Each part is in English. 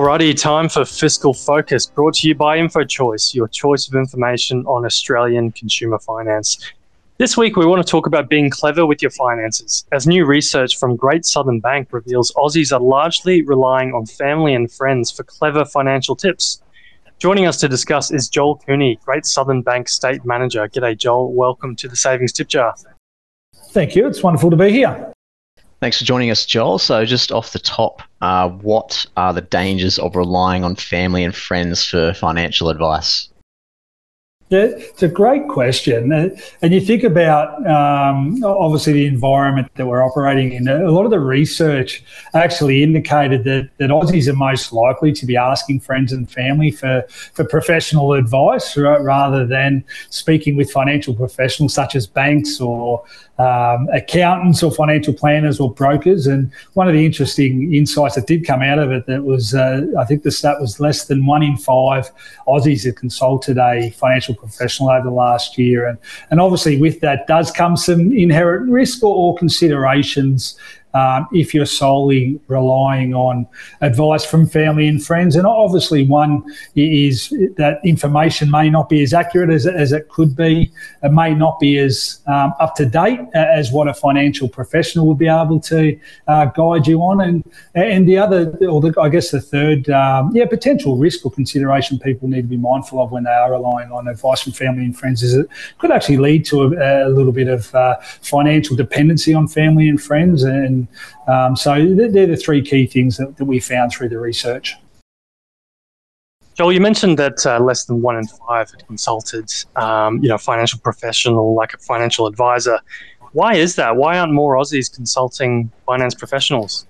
Alrighty, time for Fiscal Focus, brought to you by InfoChoice, your choice of information on Australian consumer finance. This week, we want to talk about being clever with your finances, as new research from Great Southern Bank reveals Aussies are largely relying on family and friends for clever financial tips. Joining us to discuss is Joel Cooney, Great Southern Bank State Manager. G'day, Joel. Welcome to the Savings Tip Jar. Thank you. It's wonderful to be here. Thanks for joining us, Joel. So just off the top, what are the dangers of relying on family and friends for financial advice? Yeah, it's a great question. And you think about, obviously, the environment that we're operating in. A lot of the research actually indicated that Aussies are most likely to be asking friends and family for professional advice rather than speaking with financial professionals such as banks or accountants or financial planners or brokers. And one of the interesting insights that did come out of it that was, I think the stat was less than 1 in 5 Aussies have consulted a financial professional over the last year. And obviously with that does come some inherent risk or considerations if you're solely relying on advice from family and friends. And obviously one is that information may not be as accurate as it could be. It may not be as up to date as what a financial professional would be able to guide you on. And the other, I guess the third, potential risk or consideration people need to be mindful of when they are relying on advice from family and friends is it could actually lead to a little bit of financial dependency on family and friends. And so they're the three key things that we found through the research. Joel, you mentioned that less than 1 in 5 had consulted, financial professional, like a financial advisor. Why is that? Why aren't more Aussies consulting finance professionals?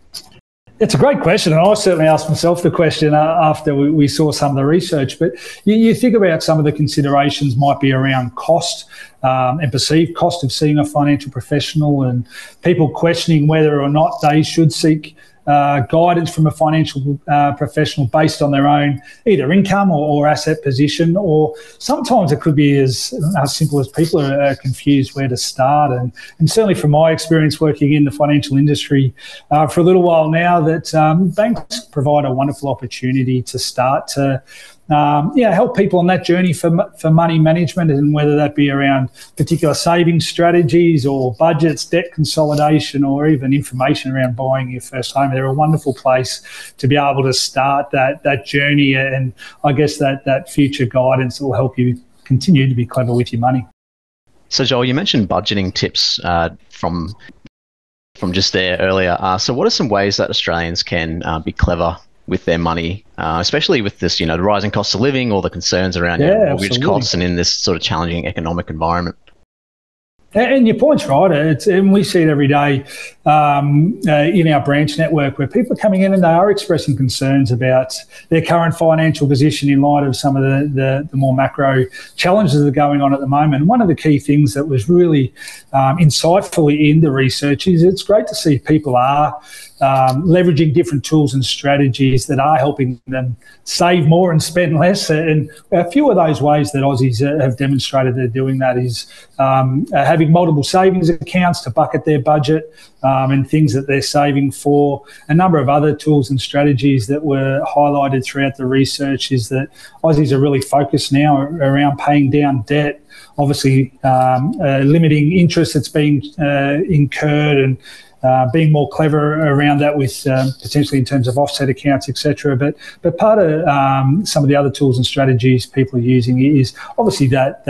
It's a great question, and I certainly asked myself the question after we saw some of the research. But you think about some of the considerations might be around cost and perceived cost of seeing a financial professional, and people questioning whether or not they should seek guidance from a financial professional based on their own either income or asset position, or sometimes it could be as simple as people are confused where to start. And certainly from my experience working in the financial industry for a little while now, that banks provide a wonderful opportunity to start to help people on that journey for money management, and whether that be around particular savings strategies or budgets, debt consolidation, or even information around buying your first home. They're a wonderful place to be able to start that journey, and I guess that future guidance that will help you continue to be clever with your money. So Joel, you mentioned budgeting tips from just there earlier. So what are some ways that Australians can be clever with their money, especially with this, the rising cost of living or the concerns around mortgage costs and in this sort of challenging economic environment? And your point's right. And we see it every day in our branch network where people are coming in and they are expressing concerns about their current financial position in light of some of the more macro challenges that are going on at the moment. And one of the key things that was really insightful in the research is it's great to see people are leveraging different tools and strategies that are helping them save more and spend less. And a few of those ways that Aussies have demonstrated they're doing that is having multiple savings accounts to bucket their budget and things that they're saving for. A number of other tools and strategies that were highlighted throughout the research is that Aussies are really focused now around paying down debt, obviously limiting interest that's being incurred, and being more clever around that with potentially in terms of offset accounts, etc. But part of some of the other tools and strategies people are using is obviously that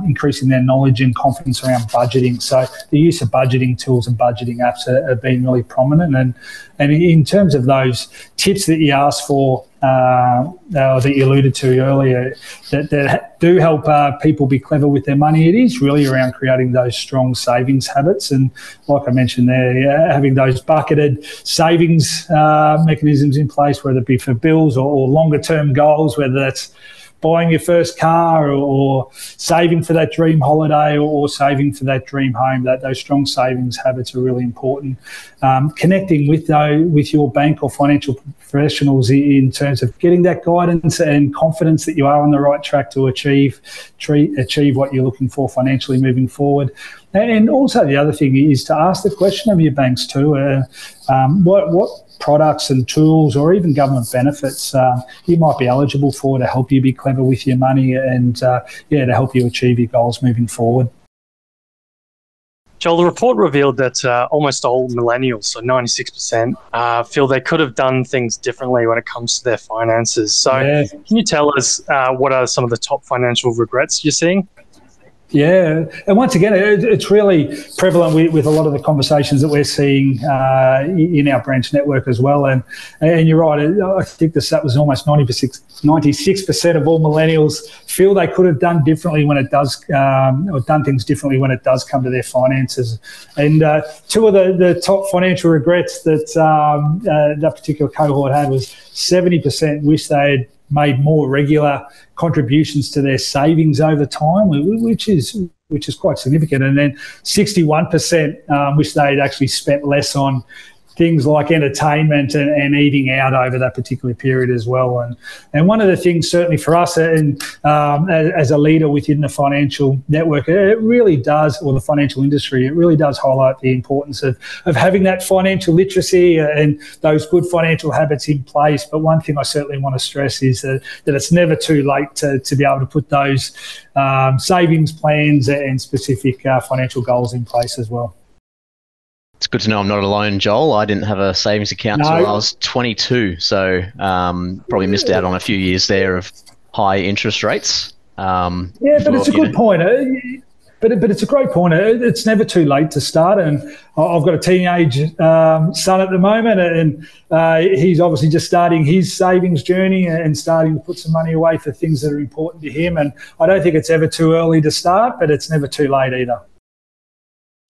increasing their knowledge and confidence around budgeting. So the use of budgeting tools and budgeting apps have been really prominent. And in terms of those tips that you asked for, that you alluded to earlier, that do help people be clever with their money, it is really around creating those strong savings habits. And like I mentioned there, having those bucketed savings mechanisms in place, whether it be for bills or longer term goals, whether that's buying your first car or saving for that dream holiday or saving for that dream home, those strong savings habits are really important. Connecting with your bank or financial professionals in terms of getting that guidance and confidence that you are on the right track to achieve what you're looking for financially moving forward. And also the other thing is to ask the question of your banks too, what products and tools or even government benefits you might be eligible for to help you be clever with your money and, to help you achieve your goals moving forward. Joel, the report revealed that almost all millennials, so 96%, feel they could have done things differently when it comes to their finances. So Can you tell us what are some of the top financial regrets you're seeing? Yeah, and once again, it's really prevalent with a lot of the conversations that we're seeing in our branch network as well. And you're right, I think the stat was almost 96% of all millennials feel they could have done differently when it does, or done things differently when it does come to their finances. And two of the top financial regrets that that particular cohort had was 70% wish they had made more regular contributions to their savings over time, which is quite significant. And then 61% wish they'd actually spent less on things like entertainment and eating out over that particular period as well. And one of the things certainly for us and as a leader within the financial network, it really does, or the financial industry, it really does highlight the importance of having that financial literacy and those good financial habits in place. But one thing I certainly want to stress is that it's never too late to be able to put those savings plans and specific financial goals in place as well. It's good to know I'm not alone, Joel. I didn't have a savings account until I was 22, so probably missed out on a few years there of high interest rates. But it's a good point. But it's a great point. It's never too late to start. And I've got a teenage son at the moment, and he's obviously just starting his savings journey and starting to put some money away for things that are important to him. And I don't think it's ever too early to start, but it's never too late either.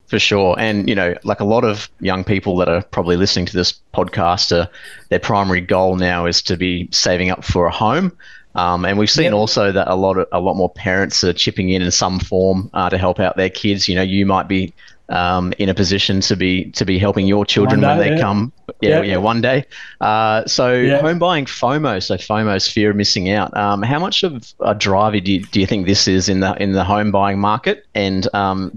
For sure. And, like a lot of young people that are probably listening to this podcast, their primary goal now is to be saving up for a home. And we've seen also that a lot more parents are chipping in some form to help out their kids. You might be in a position to be helping your children when they come. One day. Home buying FOMO, so FOMO's fear of missing out. How much of a driver do you think this is in the home buying market, and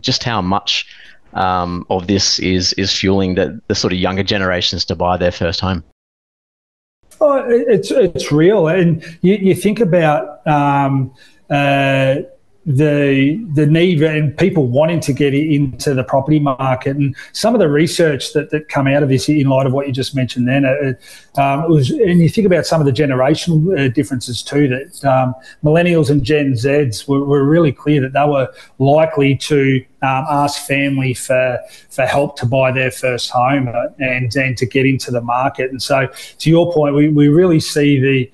just how much of this is fueling the sort of younger generations to buy their first home? Oh, it's real, and you think about the need and people wanting to get into the property market, and some of the research that come out of this in light of what you just mentioned then, it was, and you think about some of the generational differences too, that millennials and Gen Zs were really clear that they were likely to ask family for help to buy their first home and to get into the market. And so to your point, we really see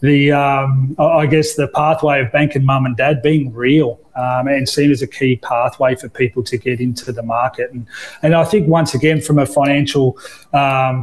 I guess the pathway of banking mum and dad being real and seen as a key pathway for people to get into the market. And I think once again, from a financial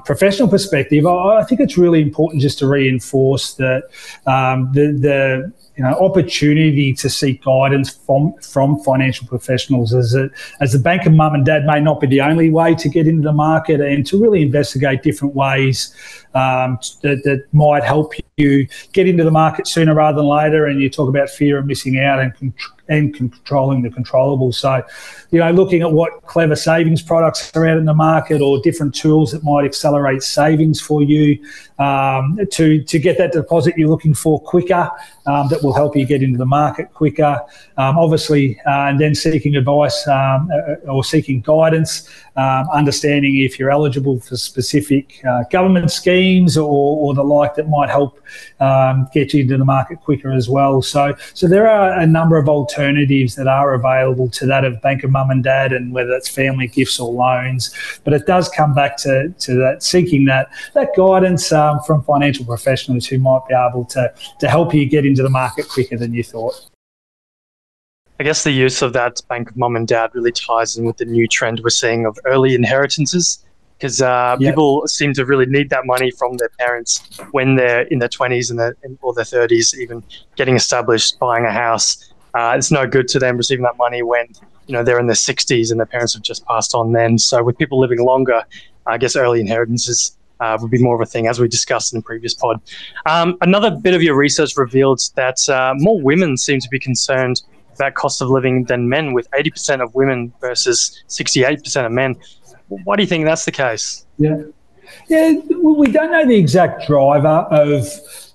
professional perspective, I think it's really important just to reinforce that the opportunity to seek guidance from financial professionals as the bank of mum and dad may not be the only way to get into the market, and to really investigate different ways that might help you get into the market sooner rather than later. And you talk about fear of missing out and controlling the controllables. So, looking at what clever savings products are out in the market, or different tools that might accelerate savings for you to get that deposit you're looking for quicker, that will help you get into the market quicker. Obviously, and then seeking advice or seeking guidance, understanding if you're eligible for specific government schemes or the like that might help get you into the market quicker as well. So there are a number of alternatives that are available to that of bank of mum and dad, and whether that's family gifts or loans. But it does come back to that, seeking that guidance from financial professionals who might be able to help you get into the market quicker than you thought. I guess the use of that bank of mum and dad really ties in with the new trend we're seeing of early inheritances, because people seem to really need that money from their parents when they're in their 20s or their 30s, even getting established, buying a house. It's no good to them receiving that money when they're in their 60s and their parents have just passed on then. So with people living longer, I guess early inheritances would be more of a thing, as we discussed in the previous pod. Another bit of your research revealed that more women seem to be concerned about cost of living than men, with 80% of women versus 68% of men. Why do you think that's the case? Yeah, we don't know the exact driver of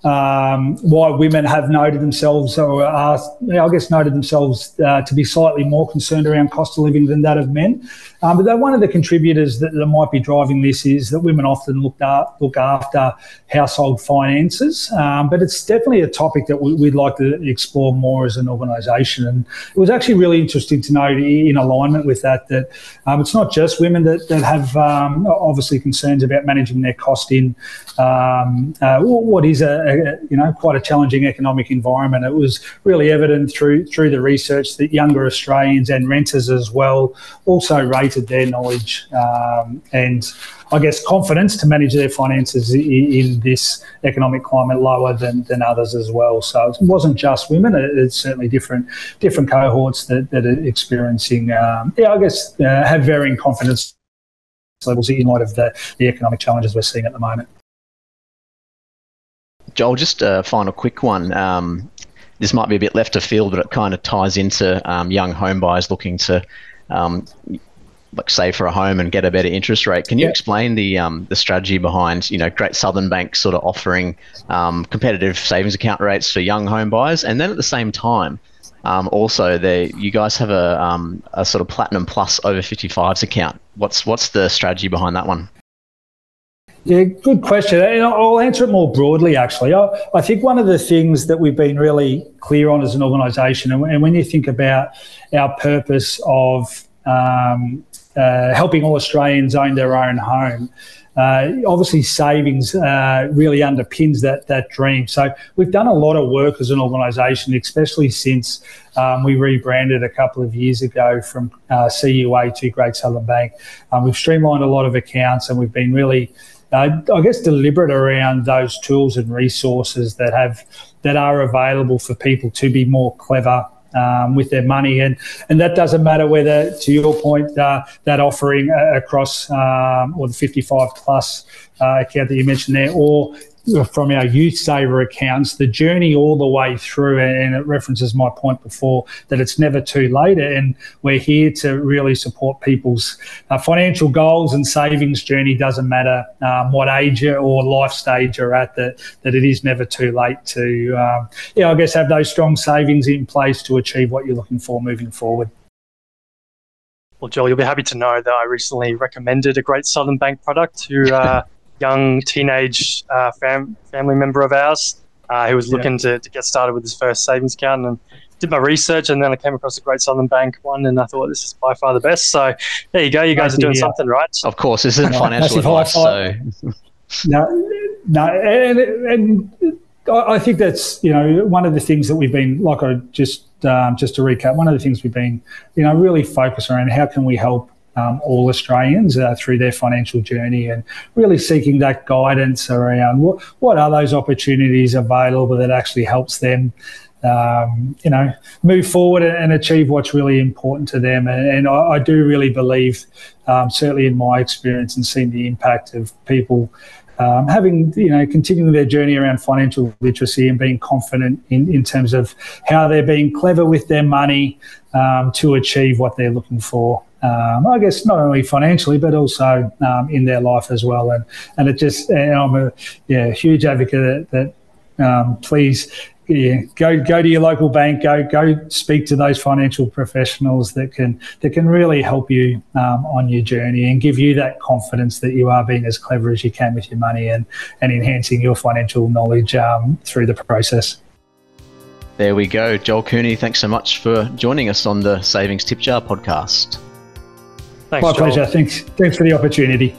why women have noted themselves, or noted themselves to be slightly more concerned around cost of living than that of men. But one of the contributors that might be driving this is that women often look after household finances. But it's definitely a topic that we'd like to explore more as an organisation. And it was actually really interesting to note, in alignment with that it's not just women that have obviously concerns about managing their cost in what is quite a challenging economic environment. It was really evident through the research that younger Australians and renters as well also rated their knowledge and I guess confidence to manage their finances in this economic climate lower than others as well. So it wasn't just women; it's certainly different cohorts that are experiencing, have varying confidence levels in light of the economic challenges we're seeing at the moment. Joel, just a final quick one. This might be a bit left of field, but it kind of ties into young home buyers looking to save for a home and get a better interest rate. Can you explain the strategy behind, Great Southern Bank sort of offering competitive savings account rates for young home buyers, and then at the same time, also you guys have a sort of Platinum Plus over 55s account. What's the strategy behind that one? Yeah, good question. And I'll answer it more broadly, actually. I think one of the things that we've been really clear on as an organisation, and when you think about our purpose of helping all Australians own their own home, obviously savings really underpins that dream. So we've done a lot of work as an organisation, especially since we rebranded a couple of years ago from CUA to Great Southern Bank. We've streamlined a lot of accounts, and we've been really deliberate around those tools and resources that are available for people to be more clever with their money, and that doesn't matter whether, to your point, that offering across or the 55 plus account that you mentioned there, or from our youth saver accounts, the journey all the way through, and it references my point before that it's never too late, and we're here to really support people's financial goals and savings journey. Doesn't matter what age or life stage you're at, that it is never too late to have those strong savings in place to achieve what you're looking for moving forward. Well, Joel, you'll be happy to know that I recently recommended a Great Southern Bank product to young teenage family member of ours who was looking to get started with his first savings account, and did my research, and then I came across a Great Southern Bank one, and I thought this is by far the best. So there you go. You guys are doing something right. Of course, this isn't financial advice. So no, and I think that's one of the things that we've been, like I just to recap, one of the things we've been really focused around, how can we help all Australians through their financial journey, and really seeking that guidance around what are those opportunities available that actually helps them move forward and achieve what's really important to them. And I do really believe, certainly in my experience and seeing the impact of people continuing their journey around financial literacy and being confident in terms of how they're being clever with their money to achieve what they're looking for. I guess not only financially, but also in their life as well. And it just, I'm a huge advocate that please go to your local bank, go speak to those financial professionals that can really help you on your journey and give you that confidence that you are being as clever as you can with your money and enhancing your financial knowledge through the process. There we go. Joel Cooney, thanks so much for joining us on the Savings Tip Jar podcast. Thanks, My Joel. pleasure. Thanks for the opportunity.